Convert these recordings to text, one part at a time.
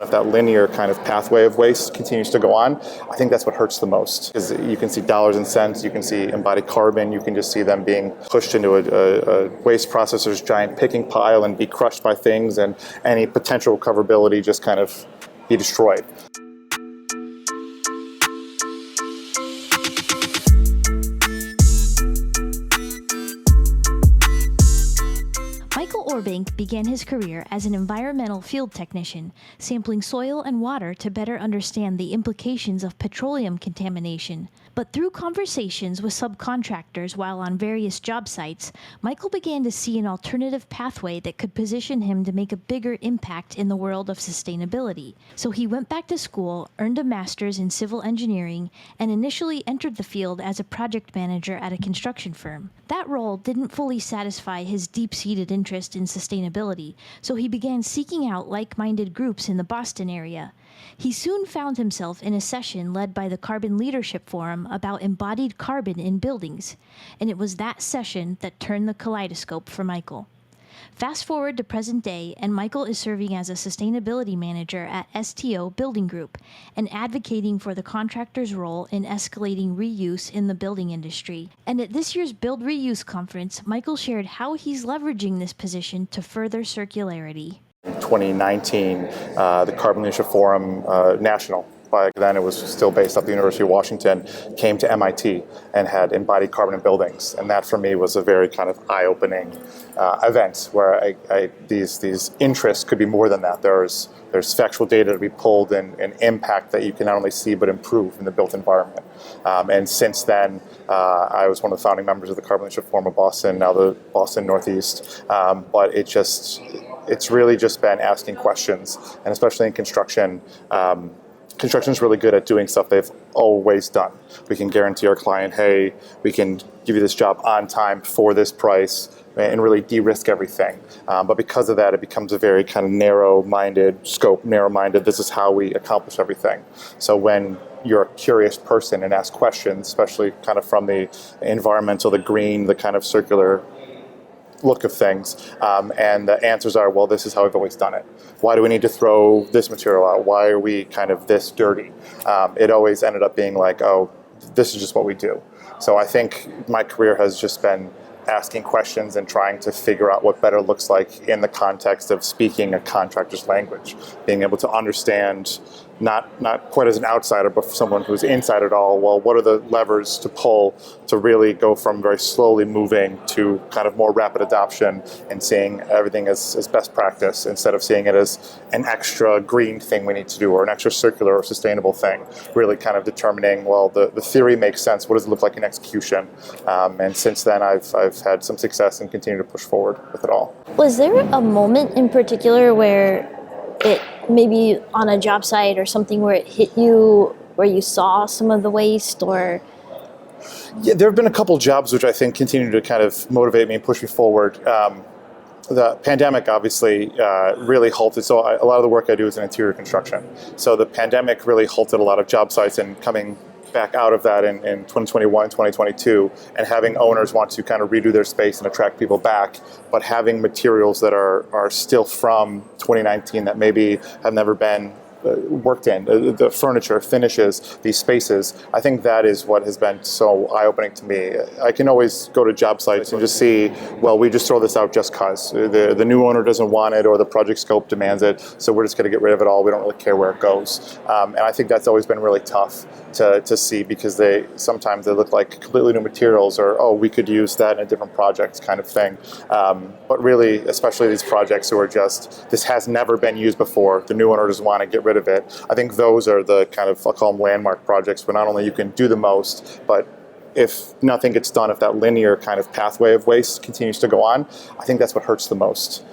If that linear kind of pathway of waste continues to go on, I think that's what hurts the most. Because you can see dollars and cents, you can see embodied carbon, you can just see them being pushed into a waste processor's giant picking pile and be crushed by things, and any potential recoverability just kind of be destroyed. Michael Orbank began his career as an environmental field technician, sampling soil and water to better understand the implications of petroleum contamination. But through conversations with subcontractors while on various job sites, Michael began to see an alternative pathway that could position him to make a bigger impact in the world of sustainability. So he went back to school, earned a master's in civil engineering, and initially entered the field as a project manager at a construction firm. That role didn't fully satisfy his deep-seated interest in sustainability, so he began seeking out like-minded groups in the Boston area. He soon found himself in a session led by the Carbon Leadership Forum about embodied carbon in buildings, and it was that session that turned the kaleidoscope for Michael. Fast forward to present day, and Michael is serving as a sustainability manager at STO Building Group and advocating for the contractor's role in escalating reuse in the building industry. And at this year's Build Reuse conference, Michael shared how he's leveraging this position to further circularity. In 2019, the Carbon Leadership Forum National, by then it was still based at the University of Washington, came to MIT and had embodied carbon in buildings. And that for me was a very kind of eye-opening event where these interests could be more than that. There's factual data to be pulled and impact that you can not only see but improve in the built environment. And since then, I was one of the founding members of the Carbon Leadership Forum of Boston, now the Boston Northeast. But it's really just been asking questions, and especially in construction. Construction is really good at doing stuff they've always done. We can guarantee our client, hey, we can give you this job on time for this price, and really de-risk everything. But because of that, it becomes a very kind of narrow-minded scope, narrow-minded, this is how we accomplish everything. So when you're a curious person and ask questions, especially kind of from the environmental, the green, the kind of circular look of things, and the answers are, well, this is how we've always done it. Why do we need to throw this material out? Why are we kind of this dirty? It always ended up being like, oh, this is just what we do. So I think my career has just been asking questions and trying to figure out what better looks like in the context of speaking a contractor's language, being able to understand, not quite as an outsider, but for someone who's inside it all, well, what are the levers to pull to really go from very slowly moving to kind of more rapid adoption and seeing everything as best practice instead of seeing it as an extra green thing we need to do or an extra circular or sustainable thing, really kind of determining, well, the theory makes sense, what does it look like in execution? And since then, I've had some success and continue to push forward with it all. Was there a moment in particular where it maybe on a job site or something where it hit you, where you saw some of the waste? Or yeah, there have been a couple jobs which I think continue to kind of motivate me and push me forward. The pandemic obviously really halted, so a lot of the work I do is in interior construction. So the pandemic really halted a lot of job sites, and coming back out of that in 2021, 2022, and having owners want to kind of redo their space and attract people back, but having materials that are still from 2019 that maybe have never been worked in, the furniture, finishes, these spaces. I think that is what has been so eye-opening to me. I can always go to job sites and just see, well, we just throw this out just cause. The new owner doesn't want it or the project scope demands it, so we're just going to get rid of it all. We don't really care where it goes. And I think that's always been really tough to see, because sometimes they look like completely new materials, or, oh, we could use that in a different project kind of thing. But really, especially these projects who are just, this has never been used before, the new owner doesn't want to get rid of it. I think those are the kind of, I'll call them landmark projects, where not only you can do the most, but if nothing gets done, if that linear kind of pathway of waste continues to go on, I think that's what hurts the most.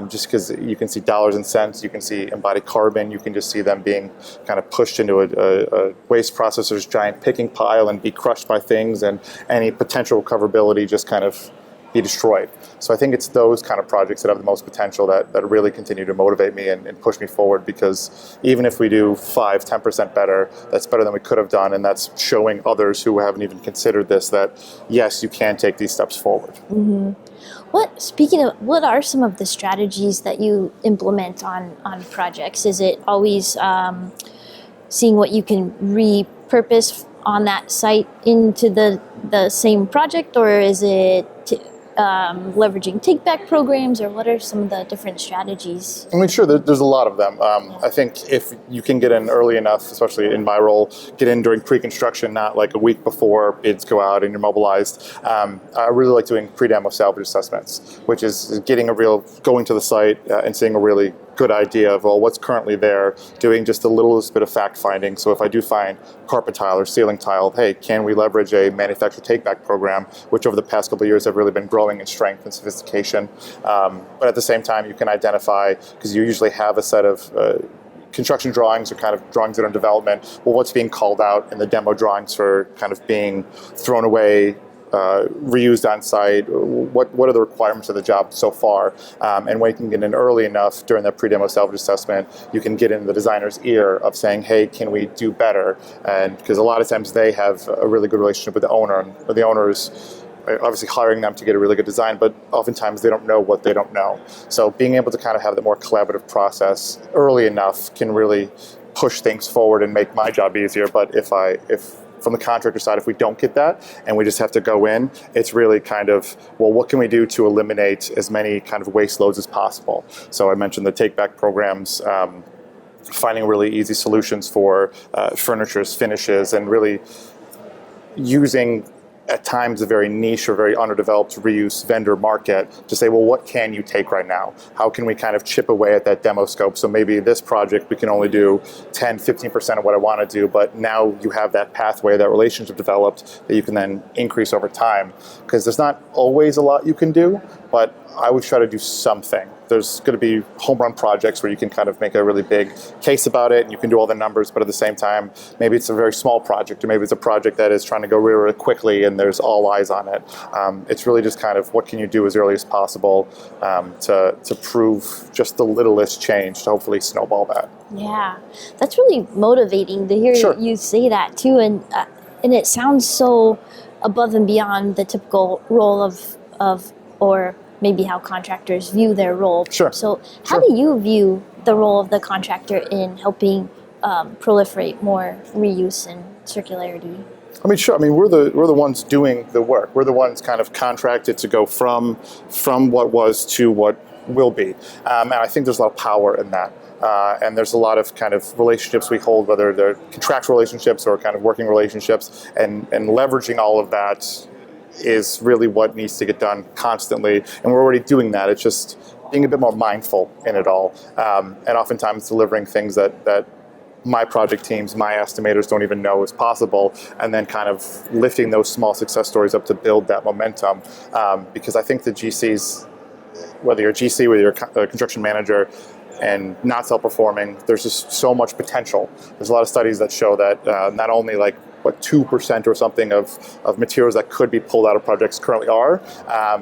Just because you can see dollars and cents, you can see embodied carbon, you can just see them being kind of pushed into a waste processor's giant picking pile and be crushed by things, and any potential recoverability just kind of be destroyed. So I think it's those kind of projects that have the most potential that really continue to motivate me and push me forward, because even if we do 5-10% better, that's better than we could have done, and that's showing others who haven't even considered this that yes, you can take these steps forward. What are some of the strategies that you implement on projects? Is it always seeing what you can repurpose on that site into the same project, or is it leveraging take-back programs, or what are some of the different strategies? I mean, sure, there's a lot of them. I think if you can get in early enough, especially in my role, get in during pre-construction, not like a week before bids go out and you're mobilized. I really like doing pre-demo salvage assessments, which is going to the site and seeing a really good idea of, well, what's currently there, doing just a little bit of fact finding. So if I do find carpet tile or ceiling tile, hey, can we leverage a manufacturer take-back program, which over the past couple of years have really been growing in strength and sophistication. But at the same time, you can identify, because you usually have a set of construction drawings or kind of drawings that are in development, well, what's being called out in the demo drawings for kind of being thrown away, reused on site, what are the requirements of the job so far, and when you can get in early enough during that pre-demo salvage assessment, you can get in the designer's ear of saying, hey, can we do better? And because a lot of times they have a really good relationship with the owner, and the owner is obviously hiring them to get a really good design, but oftentimes they don't know what they don't know. So being able to kind of have the more collaborative process early enough can really push things forward and make my job easier. But if from the contractor side, if we don't get that and we just have to go in, it's really kind of, well, what can we do to eliminate as many kind of waste loads as possible? So I mentioned the take-back programs, finding really easy solutions for furnitures, finishes, and really using at times a very niche or very underdeveloped reuse vendor market to say, well, what can you take right now? How can we kind of chip away at that demo scope? So maybe this project we can only do 10-15% of what I want to do, but now you have that pathway, that relationship developed that you can then increase over time. Because there's not always a lot you can do, but I always try to do something. There's going to be home run projects where you can kind of make a really big case about it and you can do all the numbers, but at the same time, maybe it's a very small project, or maybe it's a project that is trying to go really, really quickly and there's all eyes on it. It's really just kind of what can you do as early as possible to prove just the littlest change to hopefully snowball that. Yeah, that's really motivating to hear Sure. you say that too, and it sounds so above and beyond the typical role of or maybe how contractors view their role. Sure. So how do you view the role of the contractor in helping proliferate more reuse and circularity? I mean, sure. I mean, we're the ones doing the work. We're the ones kind of contracted to go from what was to what will be. And I think there's a lot of power in that. And there's a lot of kind of relationships we hold, whether they're contractual relationships or kind of working relationships, and leveraging all of that is really what needs to get done constantly. And we're already doing that. It's just being a bit more mindful in it all. And oftentimes delivering things that my project teams, my estimators don't even know is possible, and then kind of lifting those small success stories up to build that momentum. Because I think the GCs, whether you're a GC, whether you're a construction manager, and not self-performing, there's just so much potential. There's a lot of studies that show that not only 2% or something of materials that could be pulled out of projects currently are,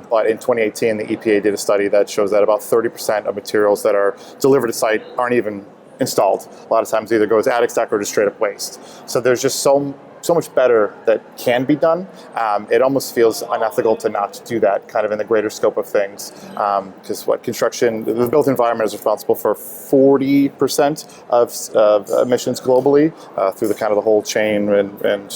but in 2018 the EPA did a study that shows that about 30% of materials that are delivered to site aren't even installed. A lot of times either goes attic stack or just straight up waste. So there's just so much better that can be done. It almost feels unethical to not do that kind of in the greater scope of things. Because construction, the built environment is responsible for 40% of emissions globally through the kind of the whole chain and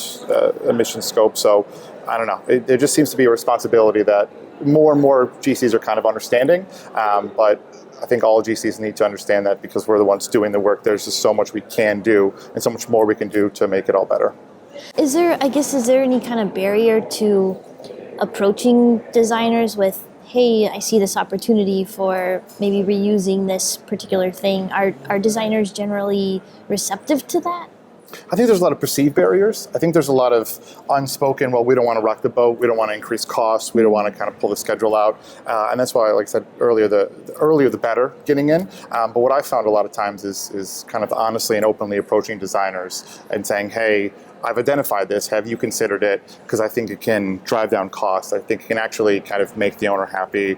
emission scope. So I don't know, there just seems to be a responsibility that more and more GCs are kind of understanding, but I think all GCs need to understand that because we're the ones doing the work. There's just so much we can do and so much more we can do to make it all better. Is there any kind of barrier to approaching designers with, hey, I see this opportunity for maybe reusing this particular thing? Are designers generally receptive to that? I think there's a lot of perceived barriers. I think there's a lot of unspoken, well, we don't want to rock the boat, we don't want to increase costs, we don't want to kind of pull the schedule out. And that's why, like I said earlier, the earlier the better getting in. But what I found a lot of times is kind of honestly and openly approaching designers and saying, hey, I've identified this. Have you considered it? Because I think it can drive down costs. I think it can actually kind of make the owner happy,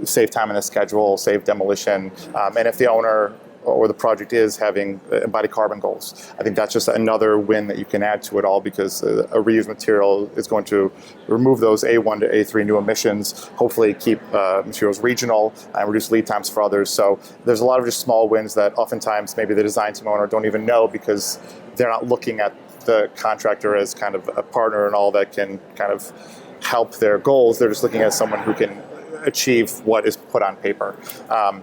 save time in the schedule, save demolition. And if the owner or the project is having embodied carbon goals, I think that's just another win that you can add to it all, because a reused material is going to remove those A1 to A3 new emissions, hopefully keep materials regional and reduce lead times for others. So there's a lot of just small wins that oftentimes maybe the design team owner don't even know, because they're not looking at the contractor as kind of a partner and all that can kind of help their goals. They're just looking at someone who can achieve what is put on paper.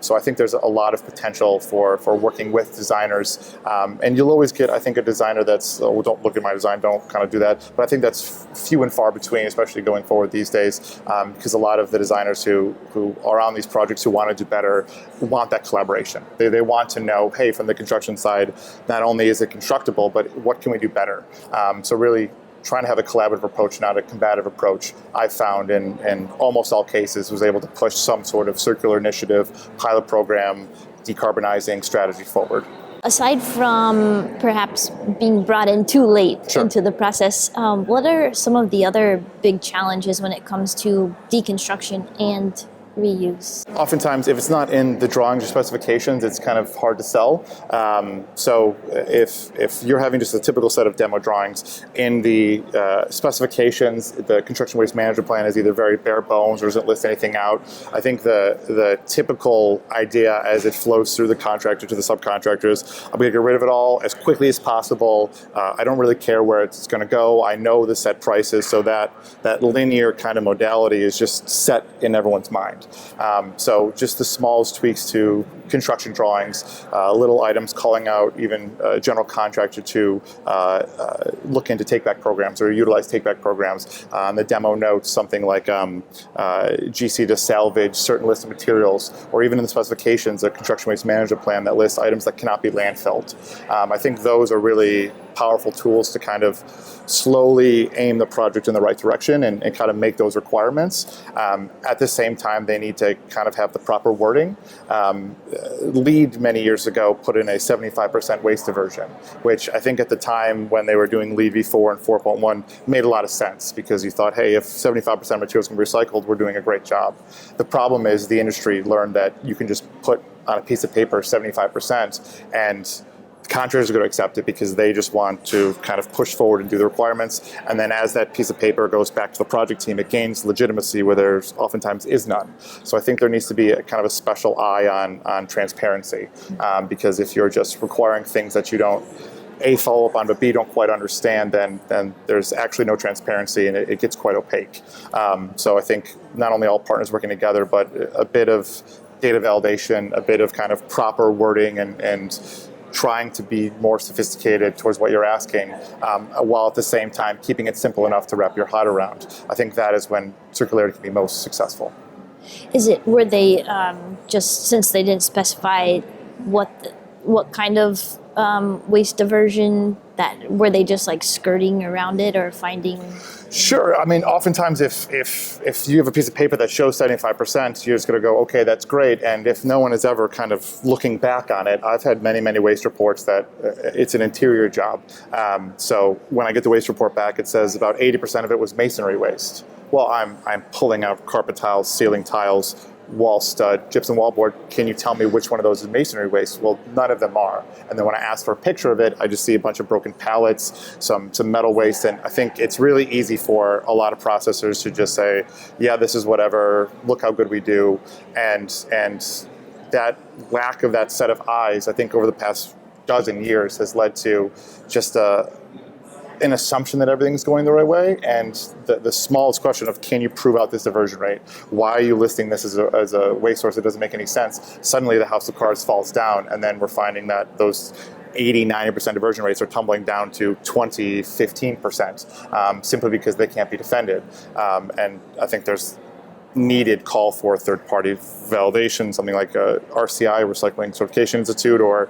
So I think there's a lot of potential for working with designers. And you'll always get, I think, a designer that's, oh, don't look at my design, don't kind of do that. But I think that's few and far between, especially going forward these days, because a lot of the designers who are on these projects who want to do better want that collaboration. They want to know, hey, from the construction side, not only is it constructible, but what can we do better? So really trying to have a collaborative approach, not a combative approach, I've found in almost all cases was able to push some sort of circular initiative, pilot program, decarbonizing strategy forward. Aside from perhaps being brought in too late Sure. into the process, what are some of the other big challenges when it comes to deconstruction and reuse? Oftentimes, if it's not in the drawings or specifications, it's kind of hard to sell. So if you're having just a typical set of demo drawings, in the specifications, the construction waste management plan is either very bare bones or doesn't list anything out. I think the typical idea as it flows through the contractor to the subcontractors, I'm going to get rid of it all as quickly as possible. I don't really care where it's going to go. I know the set prices, so that linear kind of modality is just set in everyone's mind. So just the smallest tweaks to construction drawings, little items calling out even a general contractor to look into take-back programs or utilize take-back programs. The demo notes something like GC to salvage certain list of materials, or even in the specifications, a construction waste management plan that lists items that cannot be landfilled. I think those are really powerful tools to kind of slowly aim the project in the right direction and kind of make those requirements. At the same time, they need to kind of have the proper wording. LEED many years ago put in a 75% waste diversion, which I think at the time when they were doing LEED V4 and 4.1 made a lot of sense, because you thought, hey, if 75% of materials can be recycled, we're doing a great job. The problem is the industry learned that you can just put on a piece of paper 75%, and contractors are going to accept it because they just want to kind of push forward and do the requirements. And then as that piece of paper goes back to the project team, it gains legitimacy where there's oftentimes is none. So I think there needs to be a kind of a special eye on transparency, because if you're just requiring things that you don't A, follow up on, but B, don't quite understand, then there's actually no transparency, and it gets quite opaque. So I think not only all partners working together, but a bit of data validation, a bit of kind of proper wording, and trying to be more sophisticated towards what you're asking, while at the same time keeping it simple enough to wrap your head around. I think that is when circularity can be most successful. Were they just, since they didn't specify what kind of waste diversion, that were they just like skirting around it or finding? Sure. I mean, oftentimes if you have a piece of paper that shows 75%, you're just going to go, okay, that's great. And if no one is ever kind of looking back on it, I've had many waste reports that it's an interior job. So when I get the waste report back, it says about 80% of it was masonry waste. Well, I'm pulling out carpet tiles, ceiling tiles, wall stud, gypsum wallboard. Can you tell me which one of those is masonry waste? Well, none of them are. And then when I ask for a picture of it, I just see a bunch of broken pallets, some metal waste. And I think it's really easy for a lot of processors to just say, yeah, this is whatever, look how good we do. And that lack of that set of eyes, I think over the past dozen years has led to just an assumption that everything's going the right way, and the smallest question of, can you prove out this diversion rate? Why are you listing this as a waste source that doesn't make any sense? Suddenly the house of cards falls down, and then we're finding that those 80-90% diversion rates are tumbling down to 20-15%, simply because they can't be defended. And I think there's needed call for third-party validation, something like RCI, Recycling Certification Institute, or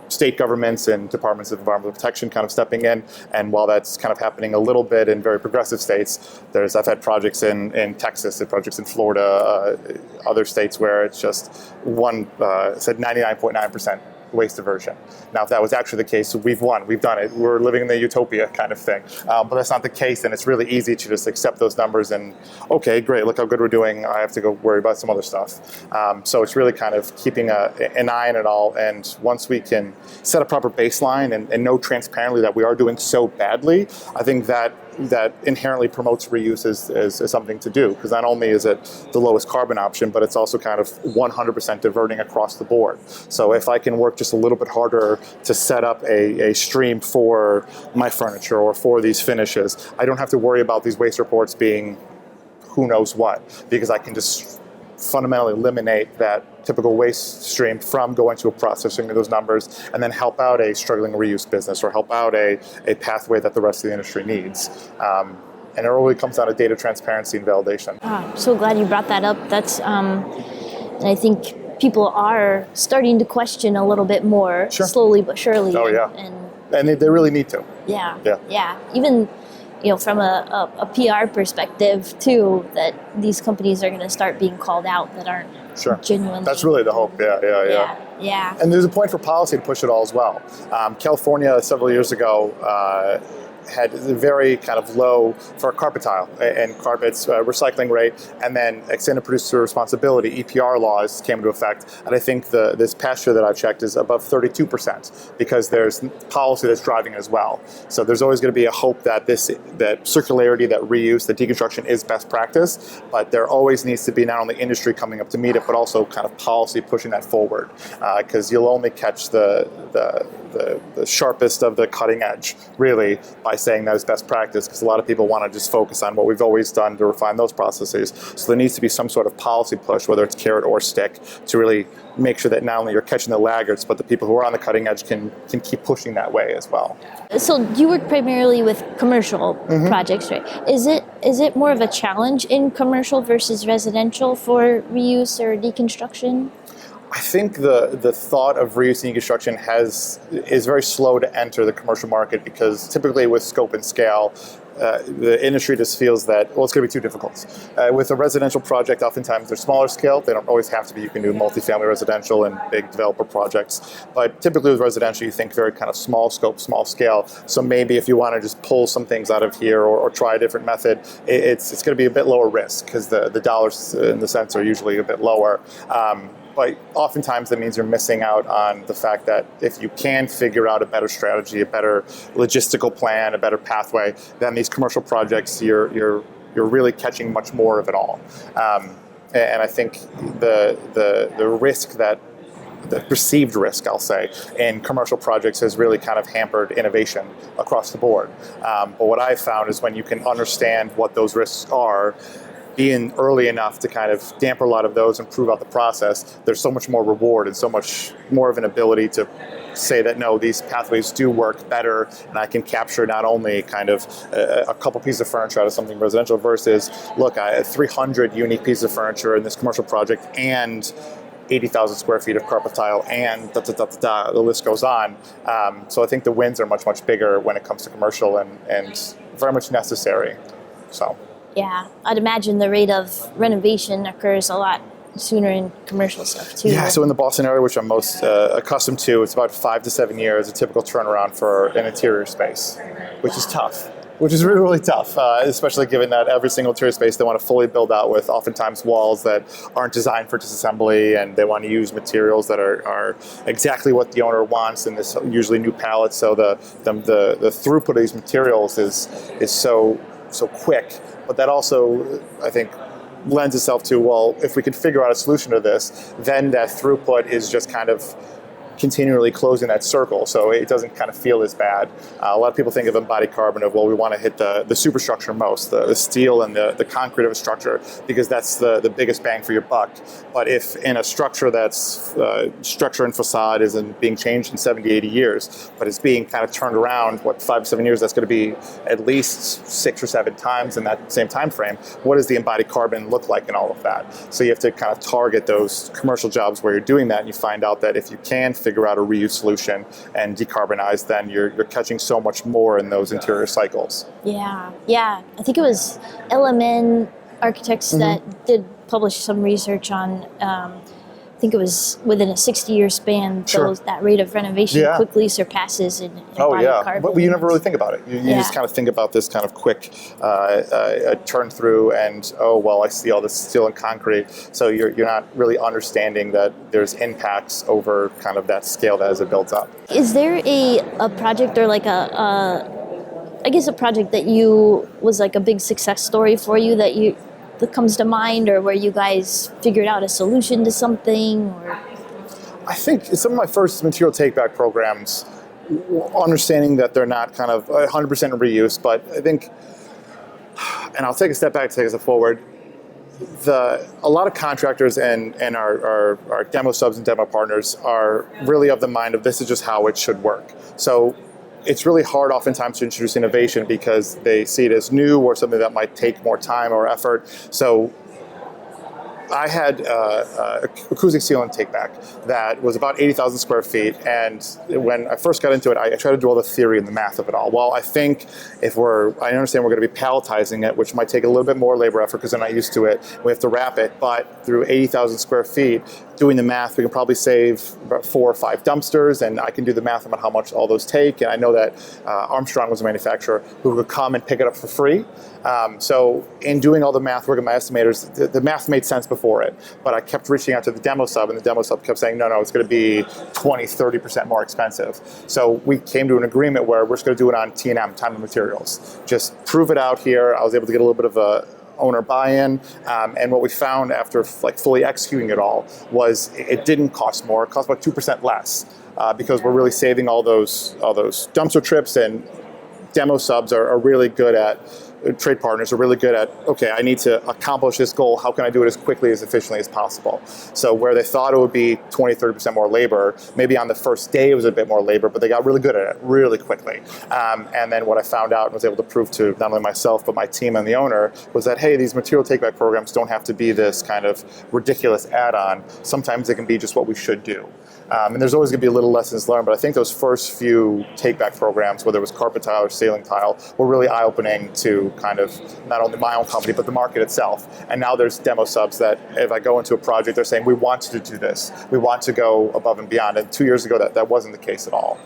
state governments and departments of environmental protection kind of stepping in. And while that's kind of happening a little bit in very progressive states, I've had projects in Texas, and projects in Florida, other states where it's just one said 99.9% waste diversion. Now, if that was actually the case, we've won, we've done it, we're living in the utopia kind of thing. But that's not the case, and it's really easy to just accept those numbers and, okay, great, look how good we're doing, I have to go worry about some other stuff. So it's really kind of keeping an eye on it all, and once we can set a proper baseline and know transparently that we are doing so badly, I think that inherently promotes reuse as something to do, because not only is it the lowest carbon option, but it's also kind of 100% diverting across the board. So if I can work just a little bit harder to set up a stream for my furniture or for these finishes, I don't have to worry about these waste reports being who knows what, because I can just fundamentally eliminate that typical waste stream from going to a processing of those numbers, and then help out a struggling reuse business or help out a pathway that the rest of the industry needs. And it really comes down to data transparency and validation. I'm so glad you brought that up. That's, and I think people are starting to question a little bit more, Sure. slowly but surely. Oh, yeah. And they really need to. Yeah. Even, from a PR perspective too, that these companies are going to start being called out that aren't genuinely. That's really the hope. Yeah. And there's a point for policy to push it all as well. California several years ago had a very kind of low for carpet tile and carpets recycling rate, and then extended producer responsibility (EPR) laws came into effect, and I think this past year that I've checked is above 32%, because there's policy that's driving it as well. So there's always going to be a hope that that circularity, that reuse, that deconstruction is best practice, but there always needs to be not only industry coming up to meet it, but also kind of policy pushing that forward, because you'll only catch the sharpest of the cutting edge, really, by saying that is best practice, because a lot of people want to just focus on what we've always done to refine those processes. So there needs to be some sort of policy push, whether it's carrot or stick, to really make sure that not only you're catching the laggards, but the people who are on the cutting edge can keep pushing that way as well. So you work primarily with commercial projects, right? Is it more of a challenge in commercial versus residential for reuse or deconstruction? I think the thought of reuse and deconstruction is very slow to enter the commercial market, because typically with scope and scale, the industry just feels that, well, it's going to be too difficult. With a residential project, oftentimes they're smaller scale. They don't always have to be. You can do multifamily residential and big developer projects. But typically with residential, you think very kind of small scope, small scale. So maybe if you want to just pull some things out of here or try a different method, it's going to be a bit lower risk, because the dollars in the sense are usually a bit lower. But oftentimes that means you're missing out on the fact that if you can figure out a better strategy, a better logistical plan, a better pathway, then these commercial projects, you're really catching much more of it all. And I think the risk the perceived risk, I'll say, in commercial projects has really kind of hampered innovation across the board. But what I've found is when you can understand what those risks are, being early enough to kind of damper a lot of those and prove out the process, there's so much more reward and so much more of an ability to say that, no, these pathways do work better, and I can capture not only kind of a couple pieces of furniture out of something residential versus, look, I have 300 unique pieces of furniture in this commercial project and 80,000 square feet of carpet tile, and the list goes on. So I think the wins are much, much bigger when it comes to commercial, and very much necessary. So. Yeah, I'd imagine the rate of renovation occurs a lot sooner in commercial stuff too. Yeah, so in the Boston area, which I'm most accustomed to, it's about 5 to 7 years, a typical turnaround for an interior space, which is tough. Which is really, really tough, especially given that every single interior space they want to fully build out with oftentimes walls that aren't designed for disassembly, and they want to use materials that are exactly what the owner wants, and this usually new pallets. So the throughput of these materials is so quick. But that also, I think, lends itself to, well, if we can figure out a solution to this, then that throughput is just kind of continually closing that circle, so it doesn't kind of feel as bad. A lot of people think of embodied carbon of, well, we want to hit the superstructure most, the steel and the concrete of a structure, because that's the biggest bang for your buck. But if in a structure that's structure and facade isn't being changed in 70, 80 years, but it's being kind of turned around, 5 to 7 years, that's going to be at least 6 or 7 times in that same time frame. What does the embodied carbon look like in all of that? So you have to kind of target those commercial jobs where you're doing that, and you find out that if you can figure out a reuse solution and decarbonize, then you're catching so much more in those interior cycles. Yeah. I think it was LMN Architects that did publish some research on think it was within a 60-year span, Sure. that rate of renovation Yeah. quickly surpasses in Oh embodied yeah, carbon. but you never really think about it. You Yeah. just kind of think about this kind of quick turn through, and oh well, I see all this steel and concrete. So you're not really understanding that there's impacts over kind of that scale as it builds up. Is there a project or like I guess a project that was like a big success story for you that comes to mind, or where you guys figured out a solution to something? Or I think some of my first material take-back programs, understanding that they're not kind of 100% reuse, but I think, and I'll take a step back to take a step forward, a lot of contractors and our demo subs and demo partners are really of the mind of this is just how it should work. So it's really hard oftentimes to introduce innovation because they see it as new or something that might take more time or effort. So I had a acoustic sealant take-back that was about 80,000 square feet, and when I first got into it, I tried to do all the theory and the math of it all. Well, I think I understand we're going to be palletizing it, which might take a little bit more labor effort because they're not used to it. We have to wrap it, but through 80,000 square feet, doing the math, we can probably save about 4 or 5 dumpsters, and I can do the math about how much all those take. And I know that Armstrong was a manufacturer who would come and pick it up for free. So in doing all the math work with my estimators, the math made sense before it, but I kept reaching out to the demo sub, and the demo sub kept saying, no, it's going to be 20, 30% more expensive. So we came to an agreement where we're just going to do it on T&M, time and materials. Just prove it out here. I was able to get a little bit of a owner buy-in, and what we found after fully executing it all was it didn't cost more. It cost about 2% less because we're really saving all those dumpster trips, and demo subs are really good at, trade partners are really good at, okay, I need to accomplish this goal. How can I do it as quickly, as efficiently as possible? So where they thought it would be 20, 30% more labor, maybe on the first day it was a bit more labor, but they got really good at it really quickly. And then what I found out and was able to prove to not only myself, but my team and the owner was that, hey, these material take-back programs don't have to be this kind of ridiculous add-on. Sometimes they can be just what we should do. And there's always going to be a little lessons learned, but I think those first few take-back programs, whether it was carpet tile or ceiling tile, were really eye-opening to kind of not only my own company, but the market itself. And now there's demo subs that if I go into a project, they're saying, we want to do this. We want to go above and beyond. And 2 years ago, that wasn't the case at all.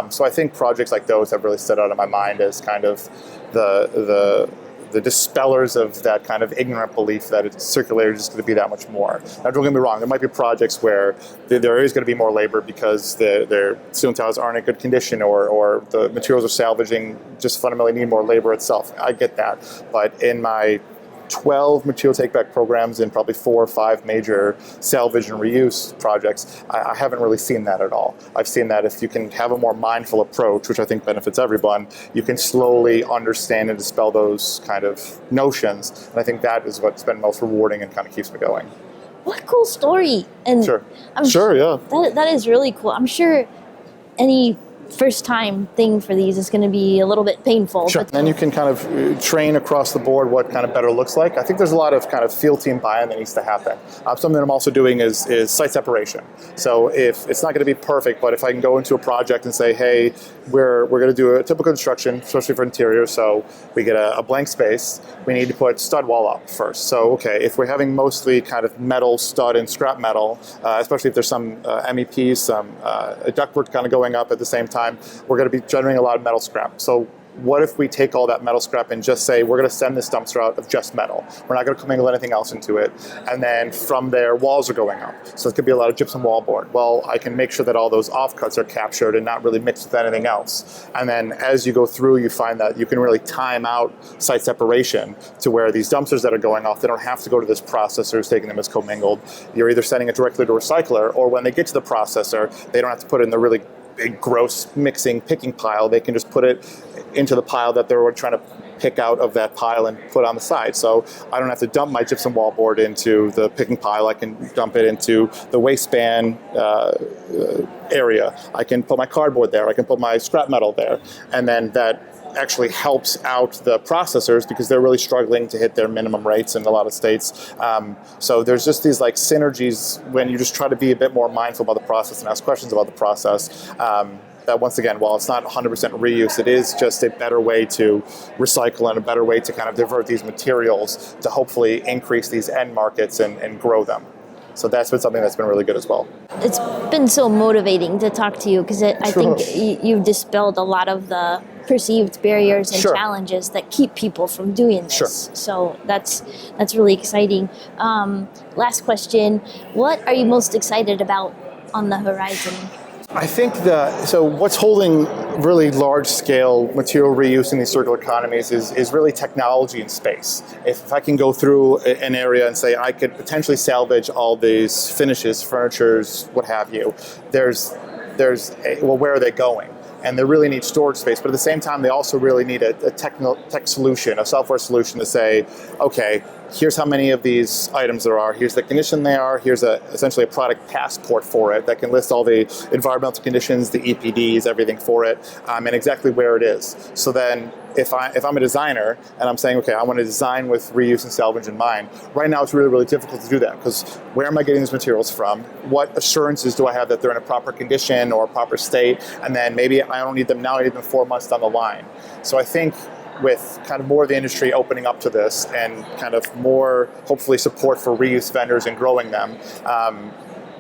So I think projects like those have really stood out in my mind as kind of the dispellers of that kind of ignorant belief that circularity is just going to be that much more. Now, don't get me wrong, there might be projects where there is going to be more labor because their ceiling tiles aren't in good condition, or the materials are salvaging just fundamentally need more labor itself. I get that. But in my 12 material take-back programs and probably 4 or 5 major salvage and reuse projects, I haven't really seen that at all. I've seen that if you can have a more mindful approach, which I think benefits everyone, you can slowly understand and dispel those kind of notions. And I think that is what's been most rewarding and kind of keeps me going. what a cool story! And Sure. Yeah. that is really cool. I'm sure any first time thing for these is going to be a little bit painful. Sure. But Then you can kind of train across the board what kind of better looks like. I think there's a lot of kind of field team buy-in that needs to happen. Something that I'm also doing is site separation. So if it's not going to be perfect, but if I can go into a project and say, hey, we're going to do a typical construction, especially for interior. So we get a blank space. We need to put stud wall up first. So, okay, if we're having mostly kind of metal stud and scrap metal, especially if there's some MEPs, some ductwork kind of going up at the same time, we're going to be generating a lot of metal scrap. So what if we take all that metal scrap and just say, we're going to send this dumpster out of just metal. We're not going to commingle anything else into it. And then from there, walls are going up. So it could be a lot of gypsum wallboard. Well, I can make sure that all those offcuts are captured and not really mixed with anything else. And then as you go through, you find that you can really time out site separation to where these dumpsters that are going off, they don't have to go to this processor who's taking them as commingled. You're either sending it directly to a recycler, or when they get to the processor, they don't have to put it in the really big, gross mixing, picking pile. They can just put it into the pile that they're trying to pick out of that pile and put on the side. So I don't have to dump my gypsum wallboard into the picking pile. I can dump it into the waistband area. I can put my cardboard there. I can put my scrap metal there. And then that actually helps out the processors because they're really struggling to hit their minimum rates in a lot of states. So there's just these like synergies when you just try to be a bit more mindful about the process and ask questions about the process. That once again, while it's not 100% reuse, it is just a better way to recycle and a better way to kind of divert these materials to hopefully increase these end markets and grow them. So that's been something that's been really good as well. It's been so motivating to talk to you because I Sure. think you've dispelled a lot of the perceived barriers and Sure. challenges that keep people from doing this. Sure. So that's really exciting. Last question: what are you most excited about on the horizon? I think so what's holding really large-scale material reuse in these circular economies is really technology and space. If I can go through an area and say I could potentially salvage all these finishes, furnitures, what have you, well, where are they going? And they really need storage space, but at the same time, they also really need a tech solution, a software solution to say, okay, here's how many of these items there are, here's the condition they are, here's essentially a product passport for it that can list all the environmental conditions, the EPDs, everything for it, and exactly where it is. So then if I'm a designer and I'm saying, okay, I want to design with reuse and salvage in mind, right now it's really, really difficult to do that because where am I getting these materials from? What assurances do I have that they're in a proper condition or a proper state? And then maybe I don't need them now, I need them 4 months down the line. So I think with kind of more of the industry opening up to this and kind of more, hopefully, support for reuse vendors and growing them,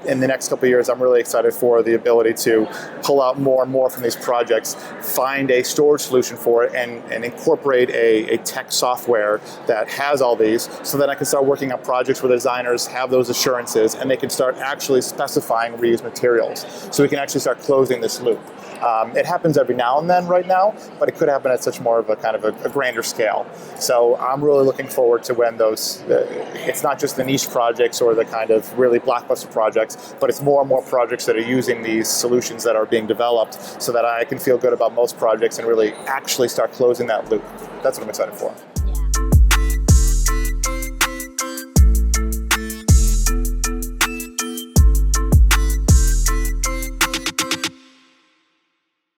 in the next couple of years, I'm really excited for the ability to pull out more and more from these projects, find a storage solution for it, and incorporate a tech software that has all these, so that I can start working on projects where the designers have those assurances and they can start actually specifying reused materials. So we can actually start closing this loop. It happens every now and then right now, but it could happen at such more of a kind of a grander scale. So I'm really looking forward to when it's not just the niche projects or the kind of really blockbuster projects, but it's more and more projects that are using these solutions that are being developed so that I can feel good about most projects and really actually start closing that loop. That's what I'm excited for.